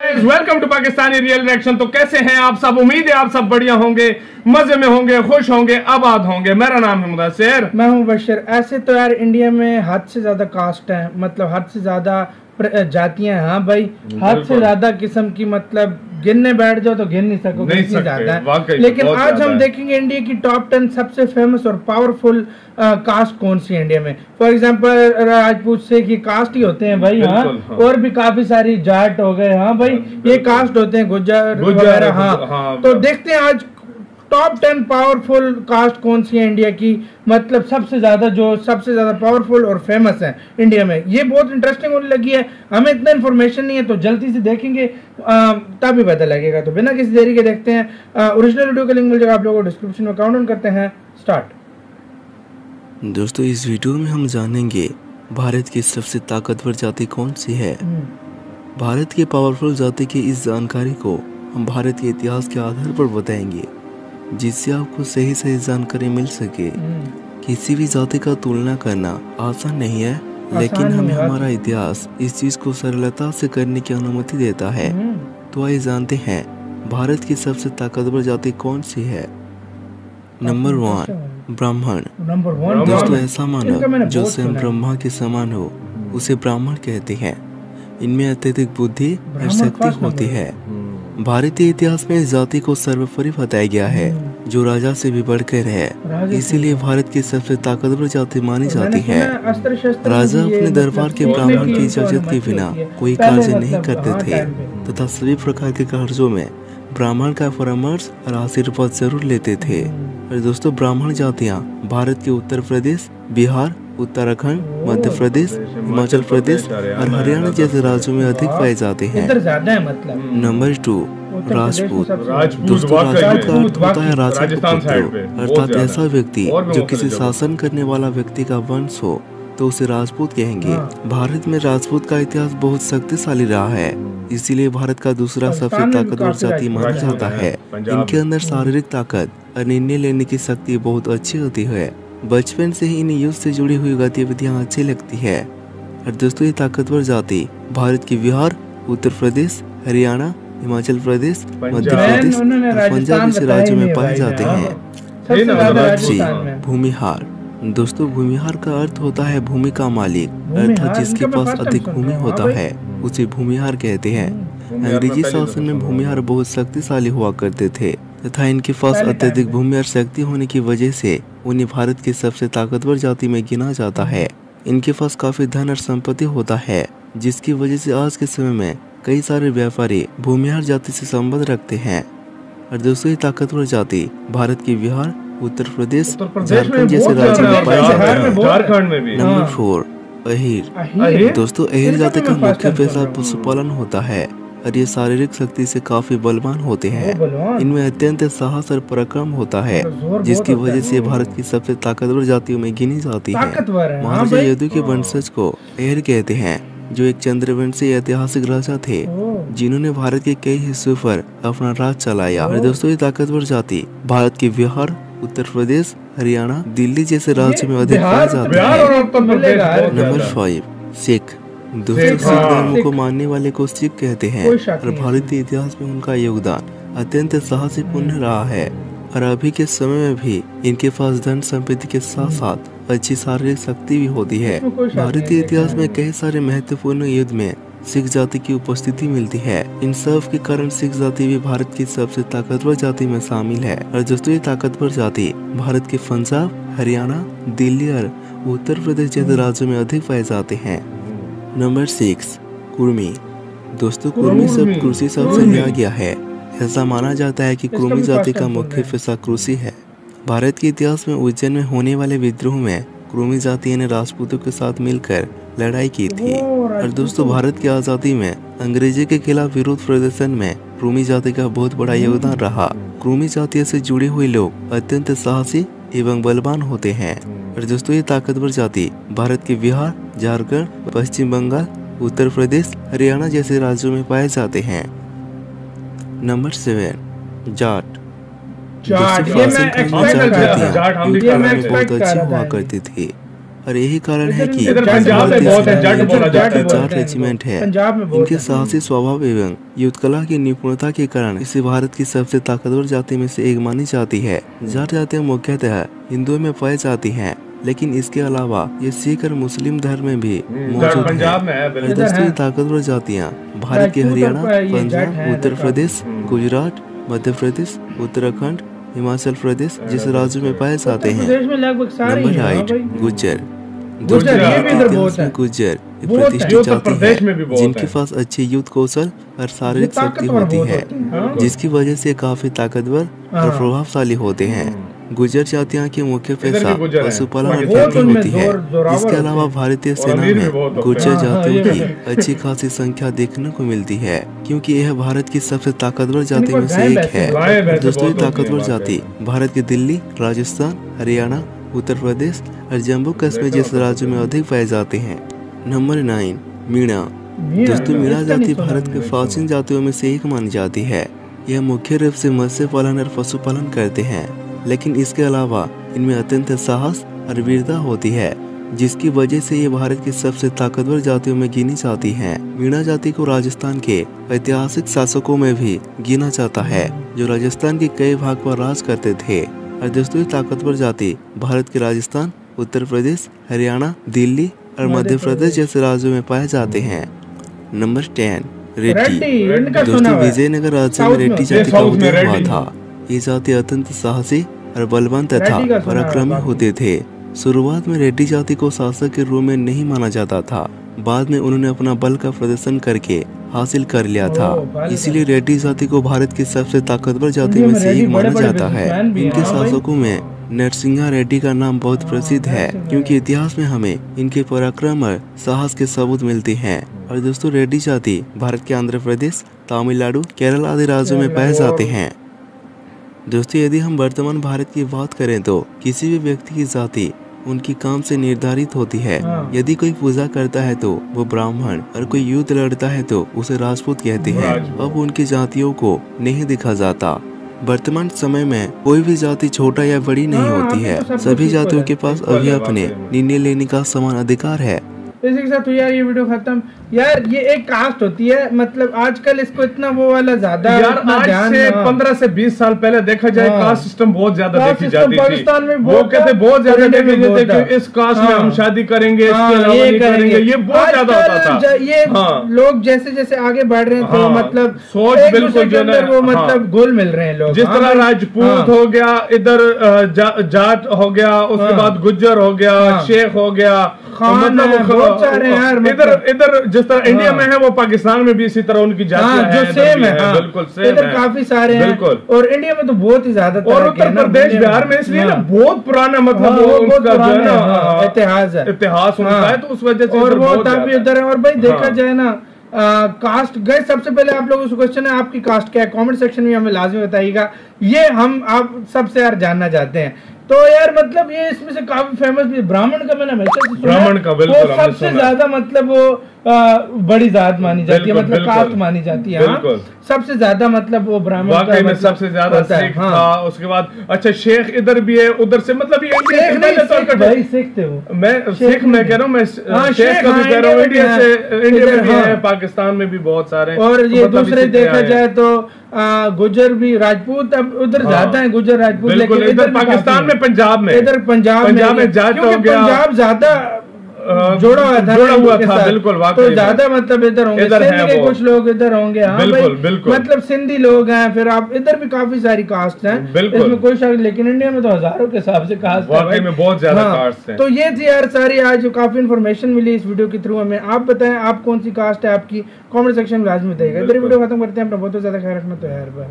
Welcome to Pakistani real reaction. तो कैसे हैं आप सब? उम्मीद है आप सब बढ़िया होंगे, मजे में होंगे, खुश होंगे, आबाद होंगे। मेरा नाम है मुदस्सिर, मैं हूं बशीर। ऐसे तो यार इंडिया में हद से ज्यादा कास्ट है, मतलब हद से ज्यादा जातियां हैं। हाँ भाई, हद से ज्यादा किस्म की, मतलब गिनने बैठ जाओ तो गिन नहीं सकोगे, इतनी ज्यादा है। लेकिन आज हम देखेंगे इंडिया की टॉप 10 सबसे फेमस और पावरफुल कास्ट कौन सी है इंडिया में। फॉर एग्जांपल राजपूत से की कास्ट ही होते हैं भाई। हाँ, और भी काफी सारी जाट हो गए। हाँ भाई, ये कास्ट होते हैं गुज्जर वगैरह। हाँ, तो देखते हैं आज टॉप 10 पावरफुल कास्ट कौन सी है इंडिया की, मतलब सबसे ज्यादा पावरफुल और फेमस है इंडिया में। ये बहुत इंटरेस्टिंग होने लगी है। हमें इतना इन्फॉर्मेशन नहीं है तो जल्दी से देखेंगे तभी पता लगेगा। तो बिना किसी देरी के देखते हैं। ओरिजिनल वीडियो का लिंक मिल जाएगा आप लोगों को डिस्क्रिप्शन में। काउंट डाउन करते हैं, स्टार्ट। दोस्तों, इस वीडियो में हम जानेंगे भारत की सबसे ताकतवर जाति कौन सी है। भारत की पावरफुल जाति की इस जानकारी को हम भारत के इतिहास के आधार पर बताएंगे, जिससे आपको सही जानकारी मिल सके। किसी भी जाति का तुलना करना आसान नहीं है, लेकिन हमें हमारा इतिहास इस चीज को सरलता से करने की अनुमति देता है। तो आइए जानते हैं भारत की सबसे ताकतवर जाति कौन सी है। नंबर 1, ब्राह्मण। दोस्तों, ऐसा मानव जो स्वयं ब्रह्मा के समान हो उसे ब्राह्मण कहते हैं। इनमें अत्यधिक बुद्धि और शक्ति होती है। भारतीय इतिहास में इस जाति को सर्वोपरि बताया गया है, जो राजा से भी बढ़कर है। इसीलिए भारत की सबसे ताकतवर जाति मानी जाती है। राजा अपने दरबार के ब्राह्मण की इजाजत के बिना कोई कार्य नहीं करते थे तथा सभी प्रकार के कार्यों में ब्राह्मण का परामर्श और आशीर्वाद जरूर लेते थे। और दोस्तों, ब्राह्मण जातियाँ भारत के उत्तर प्रदेश, बिहार, उत्तराखंड, मध्य प्रदेश, हिमाचल प्रदेश और हरियाणा जैसे राज्यों में अधिक पाए जाते हैं। नंबर 2, राजपूत। दोस्तों, राजपूत का अर्थ होता है राजा का पुत्र, अर्थात ऐसा व्यक्ति जो किसी शासन करने वाला व्यक्ति का वंश हो तो उसे राजपूत कहेंगे। भारत में राजपूत का इतिहास बहुत शक्तिशाली रहा है, इसीलिए भारत का दूसरा सबसे ताकतवर जाति माना जाता है। इनके अंदर शारीरिक ताकत और निर्णय लेने की शक्ति बहुत अच्छी होती है। बचपन से ही इन्हें युद्ध से जुड़ी हुई गतिविधियां अच्छी लगती है। और दोस्तों, ये ताकतवर जाति भारत के बिहार, उत्तर प्रदेश, हरियाणा, हिमाचल प्रदेश, मध्य प्रदेश और पंजाब जैसे राज्यों में पाए जाते हैं। नंबर 3, भूमिहार। दोस्तों, भूमिहार का अर्थ होता है भूमि का मालिक, अर्थात जिसके पास अधिक भूमि होता है उसे भूमिहार कहते हैं। अंग्रेजी शासन में भूमिहार बहुत शक्तिशाली हुआ करते थे तथा इनके पास अत्यधिक भूमि और शक्ति होने की वजह से उन्हें भारत की सबसे ताकतवर जाति में गिना जाता है। इनके पास काफी धन और संपत्ति होता है, जिसकी वजह से आज के समय में कई सारे व्यापारी भूमिहार जाति से संबंध रखते हैं। और दोस्तों, ये ताकतवर जाति भारत के बिहार, उत्तर प्रदेश, झारखंड जैसे राज्यों में पाई जाती है। नंबर 4, अहीर। दोस्तों, अहीर जाति का मुख्य पेशा पशुपालन होता है और ये शारीरिक शक्ति से काफी बलवान होते हैं। इनमें अत्यंत साहस और पराक्रम होता है, जिसकी वजह से भारत की सबसे ताकतवर जातियों में गिनी जाती है। महाराजा यदु के वंशज को अहीर कहते हैं, जो एक चंद्रवंशी ऐतिहासिक राजा थे जिन्होंने भारत के कई हिस्सों पर अपना राज चलाया। और दोस्तों, ये ताकतवर जाति भारत के बिहार, उत्तर प्रदेश, हरियाणा, दिल्ली जैसे राज्यों में अधिक पाए जाते हैं। नंबर 5, सिख। दोस्तों, सिख धर्म को मानने वाले को सिख कहते हैं और भारतीय इतिहास में उनका योगदान अत्यंत साहसीपूर्ण रहा है। और अभी के समय में भी इनके पास धन संपत्ति के साथ साथ अच्छी शारीरिक शक्ति भी होती है। भारतीय इतिहास में कई सारे महत्वपूर्ण युद्ध में सिख जाति की उपस्थिति मिलती है। इन सब के कारण सिख जाति भी भारत की सबसे ताकतवर जाति में शामिल है। और दोस्तों, ये ताकतवर जाति भारत के पंजाब, हरियाणा, दिल्ली और उत्तर प्रदेश जैसे राज्यों में अधिक पाए जाते हैं। नंबर 6, कुर्मी। दोस्तों, कुर्मी शब्द कृषि शब्द से लिया गया है। ऐसा माना जाता है कि कुर्मी जाति का मुख्य पेशा कृषि है। भारत के इतिहास में उज्जैन में होने वाले विद्रोह में कुर्मी जाति ने राजपूतों के साथ मिलकर लड़ाई की थी। और दोस्तों, भारत की आजादी में अंग्रेजी के खिलाफ विरोध प्रदर्शन में कुर्मी जाति का बहुत बड़ा योगदान रहा। कुर्मी जाति से जुड़े हुए लोग अत्यंत साहसी एवं बलवान होते हैं। और दोस्तों, ये ताकतवर जाति भारत के बिहार, झारखंड, पश्चिम बंगाल, उत्तर प्रदेश, हरियाणा जैसे राज्यों में पाए जाते हैं। नंबर 7, जाट। बहुत अच्छी हुआ करती थी। और यही कारण है कि पंजाब में बहुत है, जाट बोला जाता है, जाट रेजिमेंट है। इनके साहसी स्वभाव एवं युद्ध कला की निपुणता के कारण इसे भारत की सबसे ताकतवर जाति में से एक मानी जाती है। जाट जातियाँ मुख्यतः हिंदुओं में पाई जाती हैं, लेकिन इसके अलावा ये सिख और मुस्लिम धर्म में भी मौजूद है। दोस्तों, ताकतवर जातियाँ भारत के हरियाणा, पंजाब, उत्तर प्रदेश, गुजरात, मध्य प्रदेश, उत्तराखंड, हिमाचल प्रदेश जैसे राज्यों में पाए जाते हैं। नंबर 8, गुज्जर। गुज्जर एक प्रतिष्ठित जाति है जिनके पास अच्छे युद्ध कौशल और शारीरिक शक्ति होती है, जिसकी वजह से काफी ताकतवर और प्रभावशाली होते हैं। गुज्जर जातियाँ के मुख्य पेशा पशुपालन और खेती होती है। इसके अलावा भारतीय सेना में गुज्जर जातियों की अच्छी खासी संख्या देखने को मिलती है, क्योंकि यह भारत की सबसे ताकतवर जाति में से एक है। दोस्तों, ये ताकतवर जाति भारत के दिल्ली, राजस्थान, हरियाणा, उत्तर प्रदेश और जम्मू कश्मीर जैसे राज्यों में अधिक पाए जाते हैं। नंबर 9, मीणा। दोस्तों, मीणा जाति भारत के प्राचीन जातियों में से एक मानी जाती है। यह मुख्य रूप से मत्स्य पालन और पशुपालन करते हैं, लेकिन इसके अलावा इनमें अत्यंत साहस और वीरता होती है, जिसकी वजह से ये भारत की सबसे ताकतवर जातियों में गिनी जाती हैं। मीणा जाति को राजस्थान के ऐतिहासिक शासकों में भी गिना जाता है, जो राजस्थान के कई भाग पर राज करते थे। और दोस्तों, ये ताकतवर जाति भारत के राजस्थान, उत्तर प्रदेश, हरियाणा, दिल्ली और मध्य प्रदेश जैसे राज्यों में पाए जाते हैं। नंबर 10, रेड्डी। दोस्तों, विजयनगर राज्य में रेड्डी जाति का उदय हुआ था। ये जाति अत्यंत साहसी और बलवंत तथा पराक्रमी होते थे। शुरुआत में रेड्डी जाति को शासक के रूप में नहीं माना जाता था, बाद में उन्होंने अपना बल का प्रदर्शन करके हासिल कर लिया था। इसीलिए रेड्डी जाति को भारत की सबसे ताकतवर जाति में से एक माना जाता है। इनके शासकों में नरसिंहा रेड्डी का नाम बहुत प्रसिद्ध है, क्योंकि इतिहास में हमें इनके पराक्रम और साहस के सबूत मिलते हैं। और दोस्तों, रेड्डी जाति भारत के आंध्र प्रदेश, तमिलनाडु, केरल आदि राज्यों में पाए जाते हैं। दोस्तों, यदि हम वर्तमान भारत की बात करें तो किसी भी व्यक्ति की जाति उनकी काम से निर्धारित होती है। यदि कोई पूजा करता है तो वो ब्राह्मण, और कोई युद्ध लड़ता है तो उसे राजपूत कहते हैं। अब उनकी जातियों को नहीं देखा जाता। वर्तमान समय में कोई भी जाति छोटा या बड़ी नहीं होती है। सभी जातियों के पास अभी अपने निर्णय लेने का समान अधिकार है। इसी के साथ यार ये वीडियो खत्म। यार ये एक कास्ट होती है, मतलब आजकल इसको इतना वो वाला ज्यादा यार आज से 15 से 20 साल पहले देखा जाए कास्ट सिस्टम बहुत ज्यादा देखी जाती थी। पाकिस्तान में वो कहते बहुत ज्यादा देखे जाते कि इस कास्ट में हम शादी करेंगे, इसके अलावा नहीं करेंगे। ये बहुत ज्यादा होता था। ये लोग जैसे जैसे आगे बढ़ रहे हैं तो मतलब सोच बिल्कुल जो है वो मतलब घुल मिल रहे हैं लोग। जिस तरह राजपूत हो गया, इधर जाट हो गया, उसके बाद गुज्जर हो गया, शेख हो गया, मतलब इधर जिस तरह इंडिया में है वो पाकिस्तान में भी इसी तरह उनकी जातियां हैं, जो सेम है। बिल्कुल सेम इधर काफी सारे हैं, और इंडिया में तो बहुत ही ज्यादा। और उत्तर प्रदेश, बिहार में इसलिए ना बहुत पुराना मतलब उनका जो है ना इतिहास उनका है, तो उस वजह से और वो तब भी उधर है। और भाई देखा जाए ना कास्ट गए, सबसे पहले आप लोगों से क्वेश्चन है आपकी कास्ट क्या है, कमेंट सेक्शन में हमें लाजमी बताइएगा। ये हम आप सबसे यार जानना चाहते हैं। तो यार मतलब ये इसमें से काफी फेमस भी ब्राह्मण का मैंने हमेशा से सुना, ब्राह्मण का बिल्कुल सबसे ज्यादा मतलब वो बड़ी जात मानी जाती है, मतलब कास्ट मानी जाती है। सबसे ज्यादा मतलब वो ब्राह्मण का में सबसे ज्यादा सिख था। उसके बाद अच्छा शेख इधर भी है, उधर से मतलब ये भाई सिख थे वो। मैं सिख मैं कह रहा हूँ, मैं शेख का भी कह रहा हूँ। इंडिया में भी है, पाकिस्तान में भी बहुत सारे। और ये दूसरे देखा जाए तो गुजर भी, राजपूत अब उधर ज्यादा है, गुजर राजपूत। लेकिन इधर पाकिस्तान में पंजाब में, इधर पंजाब में जाट हो गया, पंजाब ज्यादा जोड़ा हुआ था बिल्कुल। तो ज्यादा मतलब इधर होंगे सिंध के कुछ लोग इधर होंगे। हाँ बिल्कुल, मतलब सिंधी लोग हैं। फिर आप इधर भी काफी सारी कास्ट हैं, इसमें कोई शक। लेकिन इंडिया में तो हजारों के हिसाब से कास्ट वाकई में बहुत ज्यादा कास्ट हैं। तो ये थी यार सारी आज काफी इन्फॉर्मेशन मिली इस वीडियो के थ्रू हमें। आप बताएं आप कौन सी कास्ट है आपकी, कमेंट सेक्शन में लाजमी बताइएगा। इधर वीडियो खत्म करते हैं। अपना बहुत ज्यादा ख्याल रखना। तो यार बाय।